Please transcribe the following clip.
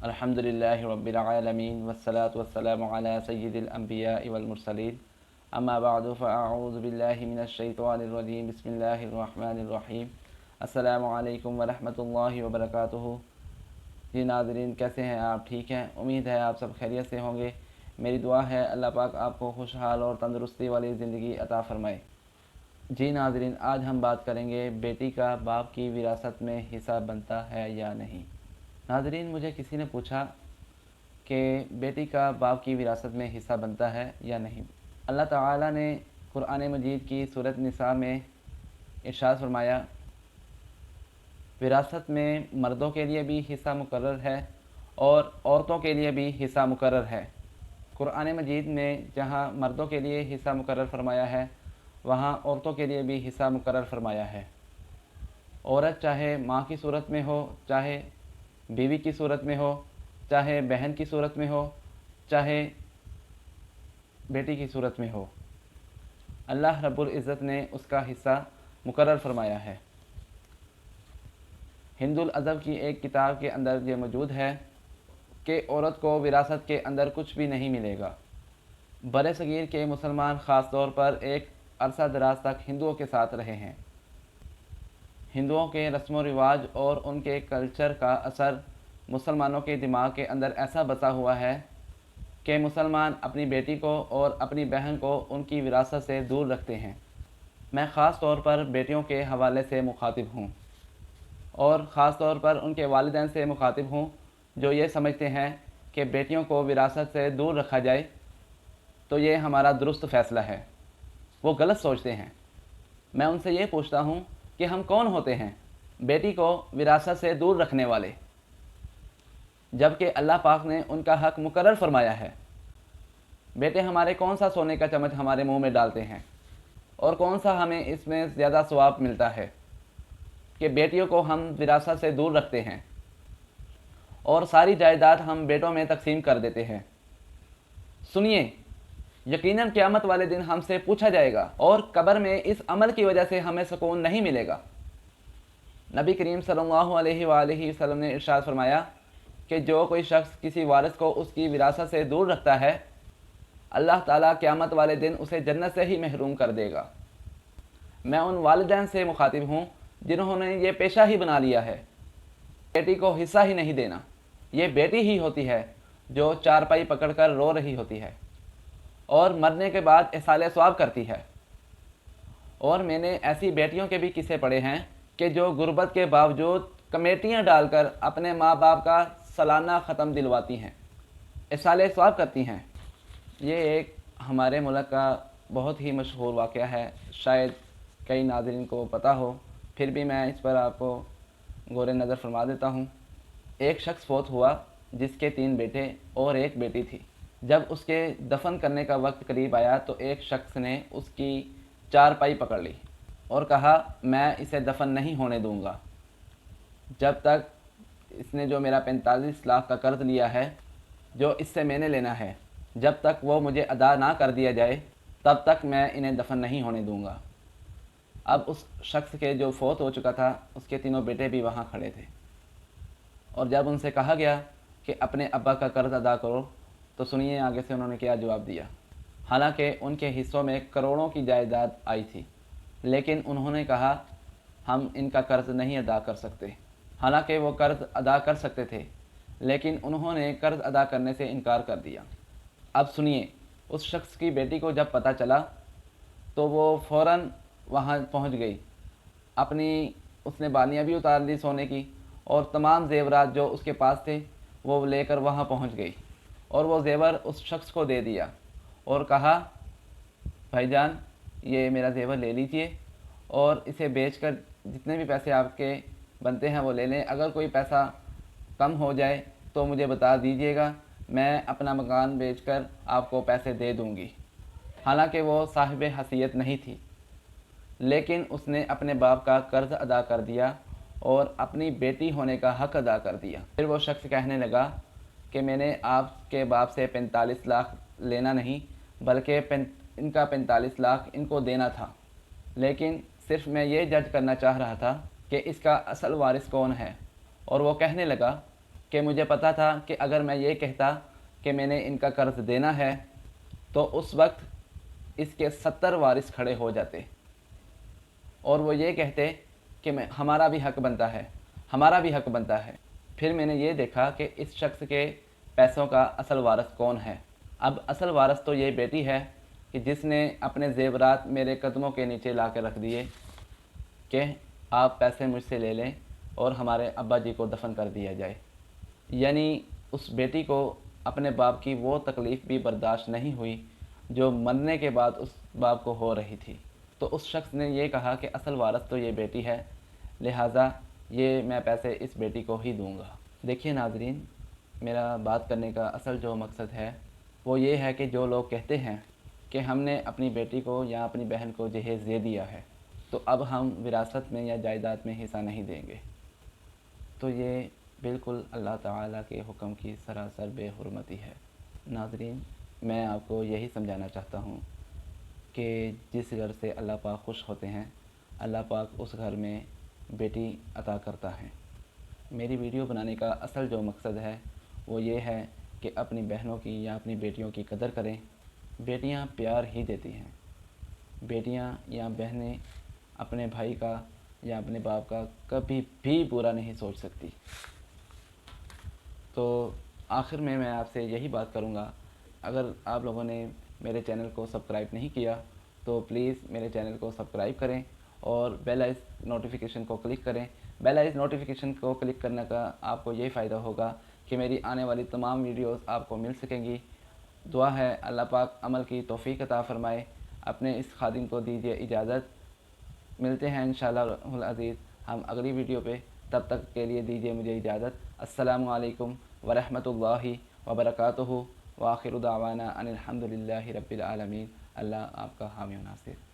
अल्हम्दुलिल्लाहि रब्बिल आलमीन वस्सलातु वस्सलामु अला सय्यिदिल अंबिया वल मुरसलीन अम्मा बअदु फ़अऊज़ु बिल्लाहि मिनश शैतानिर रजीम बिस्मिल्लाहिर रहमानिर रहीम अस्सलामु अलैकुम व रहमतुल्लाहि व बरकातुहू। जी नाज़रीन, कैसे हैं आप? ठीक हैं? उम्मीद है आप सब खैरियत से होंगे। मेरी दुआ है अल्लाह पाक आपको खुशहाल और तंदुरुस्ती वाली ज़िंदगी अता फ़रमाए। जी नाज़रीन, आज हम बात करेंगे बेटी का बाप की विरासत में हिस्सा बनता है या नहीं। नाज़रीन, मुझे किसी ने पूछा कि बेटी का बाप की विरासत में हिस्सा बनता है या नहीं। अल्लाह ताला ने कुरान मजीद की सूरत निसा में इरशाद फरमाया, विरासत में मर्दों के लिए भी हिस्सा मुकर्रर है और औरतों के लिए भी हिस्सा मुकर्रर है। कुरान मजीद में जहाँ मर्दों के लिए हिस्सा मुकर्रर फरमाया है, वहाँ औरतों के लिए भी हिस्सा मुकर्रर फरमाया है। औरत चाहे माँ की सूरत में हो, चाहे बीवी की सूरत में हो, चाहे बहन की सूरत में हो, चाहे बेटी की सूरत में हो, अल्लाह रब्बुल इज़्ज़त ने उसका हिस्सा मुकर्रर फरमाया है। हिंदुल अज़ब की एक किताब के अंदर ये मौजूद है कि औरत को विरासत के अंदर कुछ भी नहीं मिलेगा। बरे सगीर के मुसलमान ख़ास तौर पर एक अरसा दराज तक हिंदुओं के साथ रहे हैं। हिंदुओं के रस्म व रिवाज और उनके कल्चर का असर मुसलमानों के दिमाग के अंदर ऐसा बसा हुआ है कि मुसलमान अपनी बेटी को और अपनी बहन को उनकी विरासत से दूर रखते हैं। मैं ख़ास तौर पर बेटियों के हवाले से मुखातिब हूँ और ख़ास तौर पर उनके वालिदैन से मुखातिब हूँ जो ये समझते हैं कि बेटियों को विरासत से दूर रखा जाए तो ये हमारा दुरुस्त फ़ैसला है। वो गलत सोचते हैं। मैं उनसे ये पूछता हूँ कि हम कौन होते हैं बेटी को विरासत से दूर रखने वाले, जबकि अल्लाह पाक ने उनका हक़ मुकर्रर फरमाया है। बेटे हमारे कौन सा सोने का चम्मच हमारे मुंह में डालते हैं और कौन सा हमें इसमें ज़्यादा सवाब मिलता है कि बेटियों को हम विरासत से दूर रखते हैं और सारी जायदाद हम बेटों में तकसीम कर देते हैं। सुनिए, यकीनन क़यामत वाले दिन हमसे पूछा जाएगा और कब्र में इस अमल की वजह से हमें सुकून नहीं मिलेगा। नबी करीम सल्लल्लाहु अलैहि वसल्लम ने इरशाद फरमाया कि जो कोई शख्स किसी वारिस को उसकी विरासत से दूर रखता है, अल्लाह ताला क़यामत वाले दिन उसे जन्नत से ही महरूम कर देगा। मैं उन वालिदैन से मुखातिब हूँ जिन्होंने ये पेशा ही बना लिया है बेटी को हिस्सा ही नहीं देना। ये बेटी ही होती है जो चारपाई पकड़कर रो रही होती है और मरने के बाद इसाले सवाब करती है। और मैंने ऐसी बेटियों के भी किस्से पढ़े हैं कि जो गुर्बत के बावजूद कमेटियां डालकर अपने माँ बाप का सालाना ख़त्म दिलवाती हैं, इसाले सवाब करती हैं। ये एक हमारे मुल्क का बहुत ही मशहूर वाक़या है, शायद कई नाज़रीन को पता हो, फिर भी मैं इस पर आपको गौर नज़र फरमा देता हूँ। एक शख्स फौत हुआ जिसके 3 बेटे और 1 बेटी थी। जब उसके दफन करने का वक्त करीब आया तो एक शख्स ने उसकी चारपाई पकड़ ली और कहा, मैं इसे दफन नहीं होने दूंगा जब तक इसने जो मेरा 45 लाख का कर्ज़ लिया है, जो इससे मैंने लेना है, जब तक वो मुझे अदा ना कर दिया जाए तब तक मैं इन्हें दफन नहीं होने दूंगा। अब उस शख्स के जो फौत हो चुका था उसके 3 बेटे भी वहाँ खड़े थे और जब उनसे कहा गया कि अपने अब्बा का कर्ज़ अदा करो तो सुनिए आगे से उन्होंने क्या जवाब दिया। हालांकि उनके हिस्सों में करोड़ों की जायदाद आई थी, लेकिन उन्होंने कहा हम इनका कर्ज़ नहीं अदा कर सकते। हालांकि वो कर्ज़ अदा कर सकते थे, लेकिन उन्होंने कर्ज़ अदा करने से इनकार कर दिया। अब सुनिए, उस शख्स की बेटी को जब पता चला तो वो फ़ौरन वहाँ पहुँच गई। उसने बालियाँ भी उतार ली सोने की और तमाम ज़ेवरात जो उसके पास थे वो लेकर वहाँ पहुँच गई और वो ज़ेवर उस शख्स को दे दिया और कहा, भाईजान ये मेरा ज़ेवर ले लीजिए और इसे बेचकर जितने भी पैसे आपके बनते हैं वो ले लें। अगर कोई पैसा कम हो जाए तो मुझे बता दीजिएगा, मैं अपना मकान बेचकर आपको पैसे दे दूंगी। हालांकि वो साहिब हसीयत नहीं थी, लेकिन उसने अपने बाप का कर्ज़ अदा कर दिया और अपनी बेटी होने का हक़ अदा कर दिया। फिर वो शख्स कहने लगा कि मैंने आपके बाप से 45 लाख लेना नहीं, बल्कि इनका 45 लाख इनको देना था, लेकिन सिर्फ मैं ये जज करना चाह रहा था कि इसका असल वारिस कौन है। और वो कहने लगा کہ مجھے پتہ تھا کہ اگر میں یہ کہتا کہ میں نے ان کا قرض دینا ہے تو اس وقت اس کے 70 وارث کھڑے ہو جاتے اور وہ یہ کہتے کہ ہمارا بھی حق بنتا ہے، ہمارا بھی حق بنتا ہے۔ پھر میں نے یہ دیکھا کہ اس شخص کے پیسوں کا اصل وارث کون ہے۔ اب اصل وارث تو یہ بیٹی ہے کہ جس نے اپنے زیورات میرے قدموں کے نیچے لا کے رکھ دیے کہ آپ پیسے مجھ سے لے لیں اور ہمارے ابا جی کو دفن کر دیا جائے۔ یعنی اس بیٹی کو اپنے باپ کی وہ تکلیف بھی برداشت نہیں ہوئی جو مرنے کے بعد اس باپ کو ہو رہی تھی، تو اس شخص نے یہ کہا کہ اصل وارث تو یہ بیٹی ہے، لہٰذا یہ میں پیسے اس بیٹی کو ہی دوں گا۔ دیکھیے ناظرین، میرا بات کرنے کا اصل جو مقصد ہے وہ یہ ہے کہ جو لوگ کہتے ہیں کہ ہم نے اپنی بیٹی کو یا اپنی بہن کو جہیز دے دیا ہے تو اب ہم وراثت میں یا جائیداد میں حصہ نہیں دیں گے، تو یہ بالکل اللہ تعالیٰ کے حکم کی سراسر بے حرمتی ہے۔ ناظرین، میں آپ کو یہی سمجھانا چاہتا ہوں کہ جس گھر سے اللہ پاک خوش ہوتے ہیں، اللہ پاک اس گھر میں بیٹی عطا کرتا ہے۔ میری ویڈیو بنانے کا اصل جو مقصد ہے وہ یہ ہے کہ اپنی بہنوں کی یا اپنی بیٹیوں کی قدر کریں۔ بیٹیاں پیار ہی دیتی ہیں، بیٹیاں یا بہنیں اپنے بھائی کا یا اپنے باپ کا کبھی بھی برا نہیں سوچ سکتی۔ تو آخر میں آپ سے یہی بات کروں گا، اگر آپ لوگوں نے میرے چینل کو سبسکرائب نہیں کیا تو پلیز میرے چینل کو سبسکرائب کریں اور بیل آئکن نوٹیفیکیشن کو کلک کریں۔ بیل آئکن نوٹیفیکیشن کو کلک کرنے کا آپ کو یہ فائدہ ہوگا کہ میری آنے والی تمام ویڈیوز آپ کو مل سکیں گی۔ دعا ہے اللہ پاک عمل کی توفیق عطا فرمائے۔ اپنے اس خادم کو دیجیے اجازت، ملتے ہیں انشاءاللہ العزیز ہم اگلی ویڈیو پہ، تب تک کے لیے دیجیے مجھے اجازت۔ السلام علیکم ورحمۃ اللہ وبرکاتہ، وآخر دعوانا ان الحمد للہ رب العالمین۔ اللہ آپ کا حامی و ناصر۔